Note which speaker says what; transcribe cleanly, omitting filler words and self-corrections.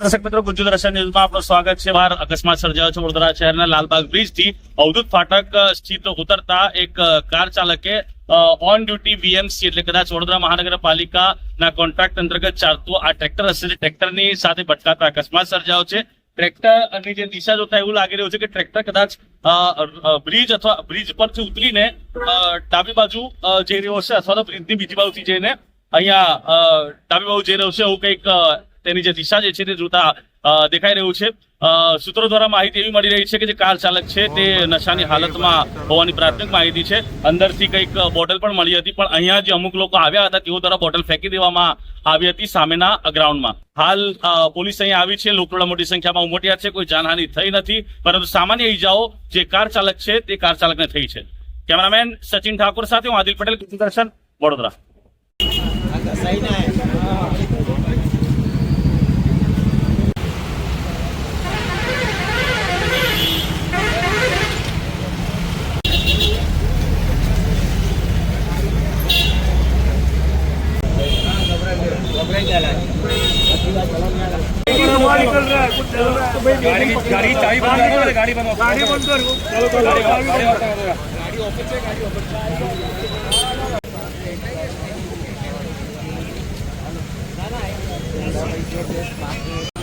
Speaker 1: દર્શક મિત્રો, ગુજરાત દર્શન ન્યૂઝમાં આપનું સ્વાગત છે। બહાર અકસ્માત સર્જાયો છે। વડોદરા શહેરના લાલબાગ બ્રિજથી અવધૂત ફાટક સ્થિત ઉતરતા એક કાર ચાલકે ઓન ડ્યુટી વીએમસી એટલે કદાચ વડોદરા મહાનગરપાલિકાના કોન્ટ્રાક્ટ અંતર્ગત ચાલતું આ ટ્રેક્ટર હશે, ટ્રેક્ટરની સાથે ભટકાતા અકસ્માત સર્જાયો છે। ટ્રેક્ટરની જે દિશા જોતા એવું લાગી રહ્યું છે કે ટ્રેક્ટર કદાચ બ્રિજ અથવા બ્રિજ પરથી ઉતરીને ડાબી બાજુ જઈ રહ્યો હશે અથવા તો બ્રિજની બીજી બાજુથી જઈને અહીંયા ડાબી બાજુ જઈ રહ્યો છે, એવું કંઈક તેની જે દિશા જે છે તે જોતા દેખાઈ રહ્યું છે। સૂત્રો દ્વારા માહિતી એવી મળી રહી છે કે જે કાર ચાલક છે તે નશાની હાલતમાં હોવાની પ્રાથમિક માહિતી છે। અંદરથી કંઈક બોટલ પણ મળી હતી, પણ અહીંયા જે અમુક લોકો આવ્યા હતા તેઓ દ્વારા બોટલ ફેંકી દેવામાં આવી હતી સામેના ગ્રાઉન્ડમાં। હાલ પોલીસ અહીંયા આવી છે, લોકો મોટી સંખ્યામાં ઉમટ્યા છે। કોઈ જાનહાનિ થઈ નથી, પરંતુ સામાન્ય ઈજાઓ જે કાર ચાલક છે તે કાર ચાલકને થઈ છે। કેમેરામેન સચિન ઠાકોર સાથે હું આદિલ પટેલ, ગુજરાત દર્શન, વડોદરા।
Speaker 2: गाड़ी चाबी बंद करो, गाड़ी बंद करो, गाड़ी